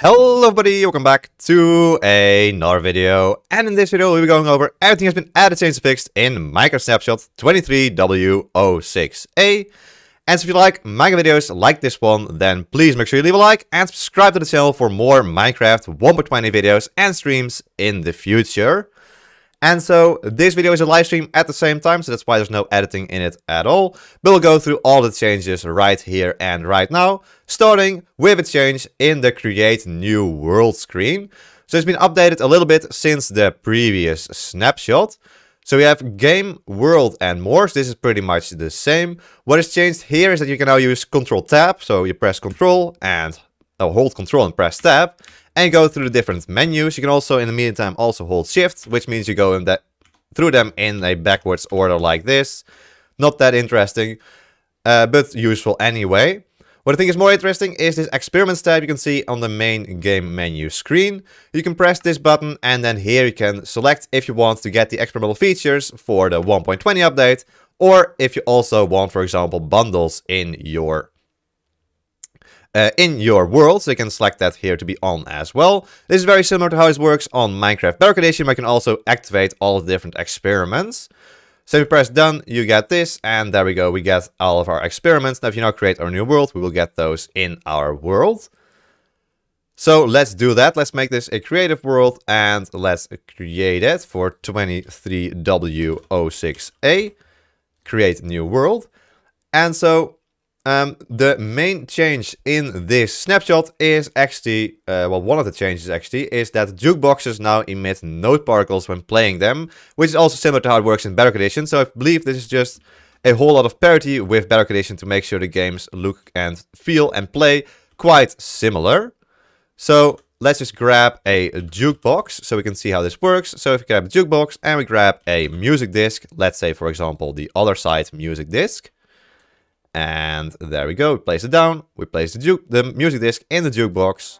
Hello everybody, welcome back to another video, and in this video we'll be going over everything has been added, changed, and fixed in Minecraft Snapshot 23w06a. And so if you like Minecraft videos like this one, then please make sure you leave a like and subscribe to the channel for more Minecraft 1.20 videos and streams in the future. And so this video is a live stream at the same time, so that's why there's no editing in it at all. But we'll go through all the changes right here and right now, starting with a change in the Create New World screen. So it's been updated a little bit since the previous snapshot. So we have Game, World and more, so this is pretty much the same. What has changed here is that you can now use Control Tab, so you press Control and hold Control and press Tab. And you go through the different menus. You can also, in the meantime, also hold Shift, which means you go through them in a backwards order like this. Not that interesting, but useful anyway. What I think is more interesting is this Experiments tab you can see on the main game menu screen. You can press this button, and then here you can select if you want to get the experimental features for the 1.20 update, or if you also want, for example, bundles in your world, so you can select that here to be on as well. This is very similar to how it works on Minecraft Bedrock Edition, but you can also activate all of the different experiments. So if you press done, you get this, and there we go, we get all of our experiments. Now if you now create our new world, we will get those in our world. So let's do that. Let's make this a creative world, and let's create it for 23w06a. Create new world. And so the main change in this snapshot is actually, one of the changes actually, is that jukeboxes now emit note particles when playing them, which is also similar to how it works in Bedrock Edition. So I believe this is just a whole lot of parity with Bedrock Edition to make sure the games look and feel and play quite similar. So let's just grab a jukebox so we can see how this works. So if we grab a jukebox and we grab a music disc, let's say for example the other side music disc. And there we go, we place it down, we place the music disc in the jukebox.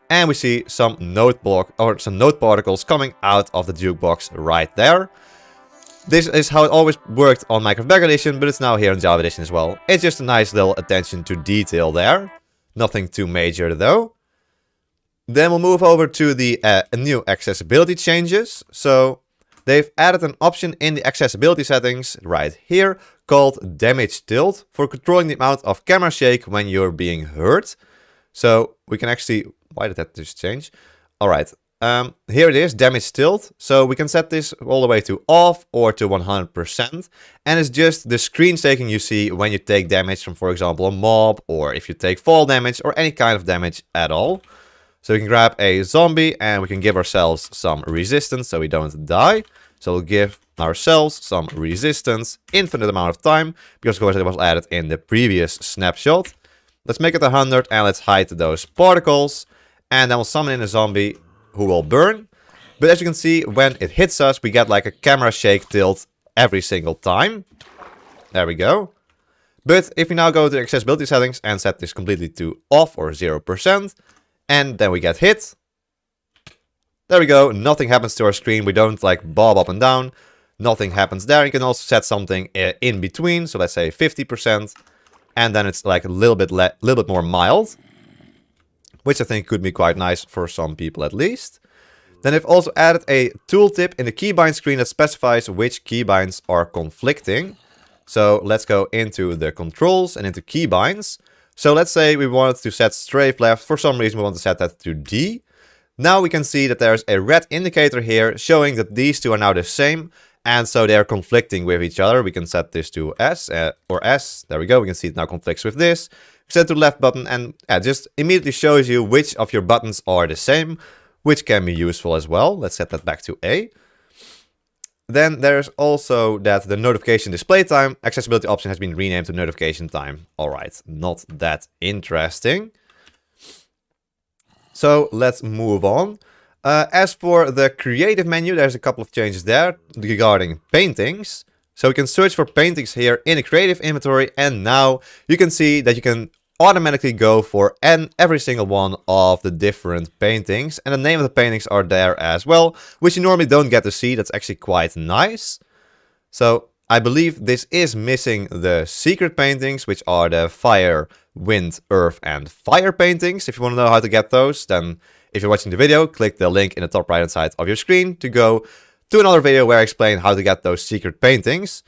And we see some note particles coming out of the jukebox right there. This is how it always worked on Minecraft Bedrock Edition, but it's now here in Java Edition as well. It's just a nice little attention to detail there. Nothing too major though. Then we'll move over to the new accessibility changes. So they've added an option in the accessibility settings right here called Damage Tilt for controlling the amount of camera shake when you're being hurt. So we can actually... Why did that just change? Alright, here it is, Damage Tilt. So we can set this all the way to off or to 100%. And it's just the screen shaking you see when you take damage from, for example, a mob, or if you take fall damage or any kind of damage at all. So we can grab a zombie and we can give ourselves some resistance so we don't die. So we'll give ourselves some resistance, infinite amount of time, because of course it was added in the previous snapshot. Let's make it 100 and let's hide those particles. And then we'll summon in a zombie who will burn. But as you can see, when it hits us, we get like a camera shake tilt every single time. There we go. But if we now go to the accessibility settings and set this completely to off or 0%, and then we get hit. There we go, nothing happens to our screen, we don't like bob up and down, nothing happens there. You can also set something in between, so let's say 50%, and then it's like a little bit more mild, which I think could be quite nice for some people at least. Then they've also added a tooltip in the keybind screen that specifies which keybinds are conflicting. So let's go into the controls and into keybinds. So let's say we wanted to set strafe left, for some reason we want to set that to D. Now we can see that there's a red indicator here showing that these two are now the same, and so they're conflicting with each other. We can set this to S or S. There we go. We can see it now conflicts with this. Set it to the left button, and it just immediately shows you which of your buttons are the same, which can be useful as well. Let's set that back to A. Then there's also that the notification display time accessibility option has been renamed to notification time. All right, not that interesting. So let's move on. As for the creative menu, there's a couple of changes there regarding paintings. So we can search for paintings here in the creative inventory, and now you can see that you can automatically go for every single one of the different paintings, and the name of the paintings are there as well, which you normally don't get to see. That's actually quite nice. So I believe this is missing the secret paintings, which are the fire, wind, earth, and fire paintings. If you want to know how to get those, then if you're watching the video, click the link in the top right hand side of your screen to go to another video where I explain how to get those secret paintings.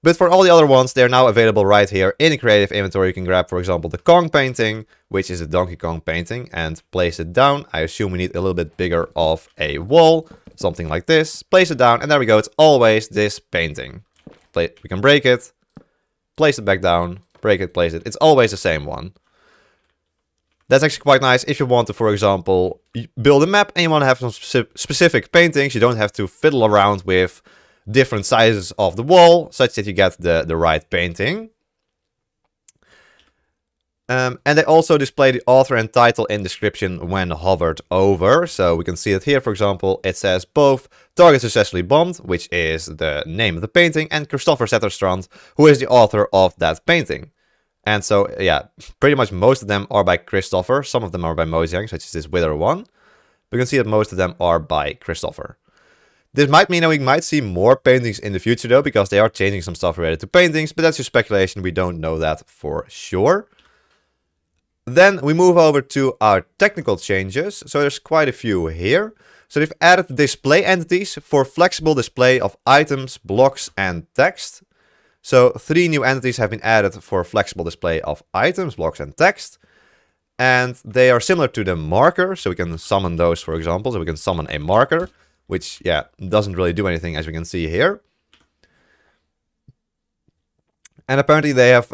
But for all the other ones, they're now available right here in the creative inventory. You can grab, for example, the Kong painting, which is a Donkey Kong painting, and place it down. I assume we need a little bit bigger of a wall, something like this. Place it down, and there we go. It's always this painting. We can break it, place it back down, break it, place it. It's always the same one. That's actually quite nice if you want to, for example, build a map and you want to have some specific paintings. You don't have to fiddle around with different sizes of the wall, such that you get the right painting. And they also display the author and title in description when hovered over. So we can see it here, for example, it says both target successfully bombed, which is the name of the painting, and Christopher Zetterstrand, who is the author of that painting. And so, yeah, pretty much most of them are by Christopher. Some of them are by Mojang, such as this Wither one. We can see that most of them are by Christopher. This might mean that we might see more paintings in the future, though, because they are changing some stuff related to paintings, but that's just speculation. We don't know that for sure. Then we move over to our technical changes. So there's quite a few here. So they've added display entities for flexible display of items, blocks, and text. So 3 new entities have been added for flexible display of items, blocks, and text. And they are similar to the marker. So we can summon those, for example. So we can summon a marker, which, yeah, doesn't really do anything, as we can see here. And apparently they have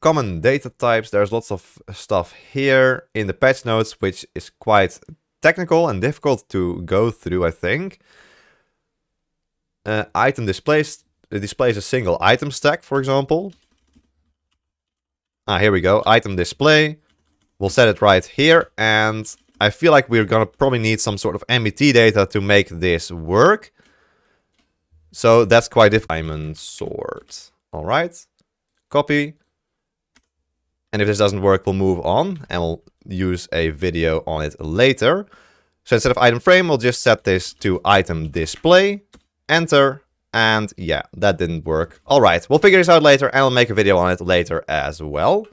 common data types. There's lots of stuff here in the patch notes, which is quite technical and difficult to go through, I think. Item displays. It displays a single item stack, for example. Here we go. Item display. We'll set it right here. And I feel like we're going to probably need some sort of MBT data to make this work. So that's quite difficult. Diamond sword. All right. Copy. And if this doesn't work, we'll move on. And we'll use a video on it later. So instead of item frame, we'll just set this to item display. Enter. And yeah, that didn't work. All right, we'll figure this out later, and I'll make a video on it later as well.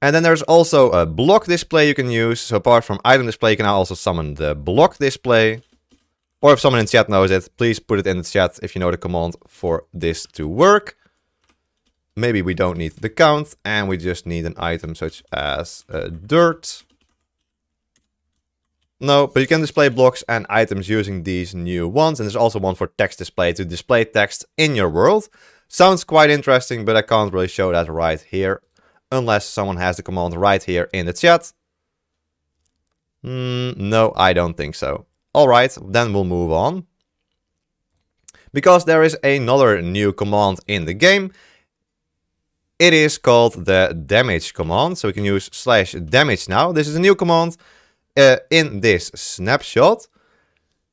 And then there's also a block display you can use. So apart from item display, you can now also summon the block display. Or if someone in chat knows it, please put it in the chat if you know the command for this to work. Maybe we don't need the count, and we just need an item such as dirt. No, but you can display blocks and items using these new ones. And there's also one for text display to display text in your world. Sounds quite interesting, but I can't really show that right here. Unless someone has the command right here in the chat. No, I don't think so. Alright, then we'll move on. Because there is another new command in the game. It is called the damage command. So we can use /damage now. This is a new command. In this snapshot.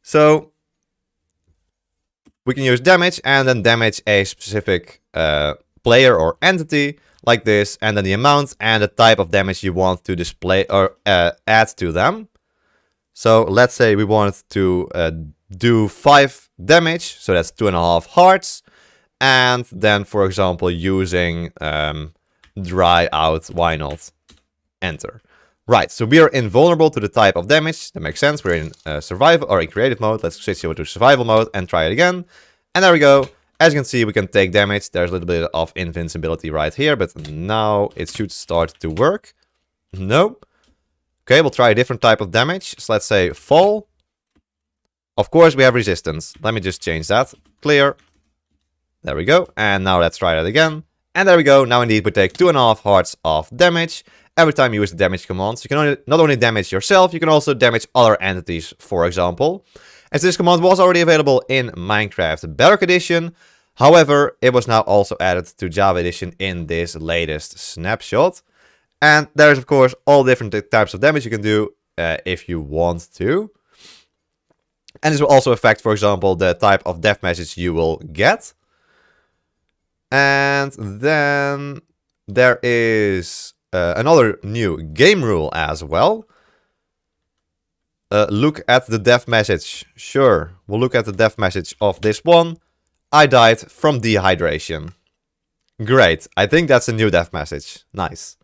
So we can use damage and then damage a specific player or entity like this, and then the amount and the type of damage you want to display or add to them. So let's say we want to do 5 damage, so that's 2.5 hearts, and then, for example, using dry out, why not? Enter. Right, so we are invulnerable to the type of damage. That makes sense. We're in survival or in creative mode. Let's switch over to survival mode and try it again. And there we go. As you can see, we can take damage. There's a little bit of invincibility right here, but now it should start to work. Nope. Okay, we'll try a different type of damage. So let's say fall. Of course, we have resistance. Let me just change that. Clear. There we go. And now let's try that again. And there we go. Now indeed, we take 2.5 hearts of damage every time you use the damage commands. You can not only damage yourself, you can also damage other entities, for example. As this command was already available in Minecraft Bedrock Edition. However, it was now also added to Java Edition in this latest snapshot. And there's, of course, all different types of damage you can do if you want to. And this will also affect, for example, the type of death message you will get. And then there is another new game rule as well. Look at the death message. Sure, we'll look at the death message of this one. I died from dehydration. Great. I think that's a new dev message. Nice.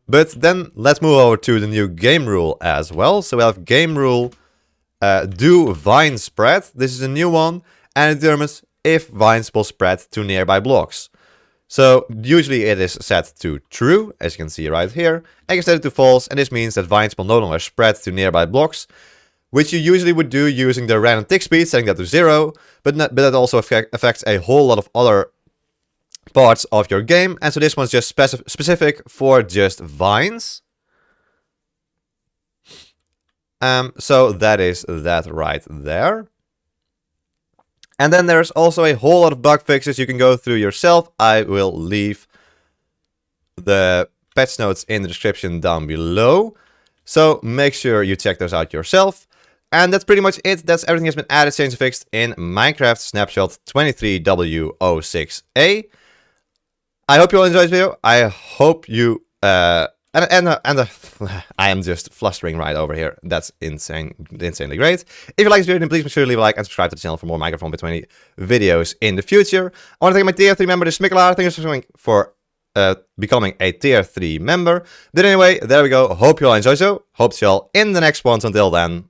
But then let's move over to the new game rule as well. So we have game rule doVinesSpread. This is a new one, and it determines if vines will spread to nearby blocks. So usually it is set to true, as you can see right here. And you can set it to false, and this means that vines will no longer spread to nearby blocks, which you usually would do using the random tick speed, setting that to 0. But that also affects a whole lot of other parts of your game. And so this one's just specific for just vines. So that is that right there. And then there's also a whole lot of bug fixes you can go through yourself. I will leave the patch notes in the description down below. So make sure you check those out yourself. And that's pretty much it. That's everything that's been added, changed, and fixed in Minecraft Snapshot 23w06a. I hope you all enjoyed this video. I hope you... I am just flustering right over here. That's insanely great. If you like this video, then please make sure to leave a like and subscribe to the channel for more Minecraft 1.20 videos in the future. I want to thank my tier 3 member, the Smikkelaar. Thank you for becoming a tier 3 member. But anyway, there we go. Hope you all enjoyed so. Hope to see you all in the next ones. Until then...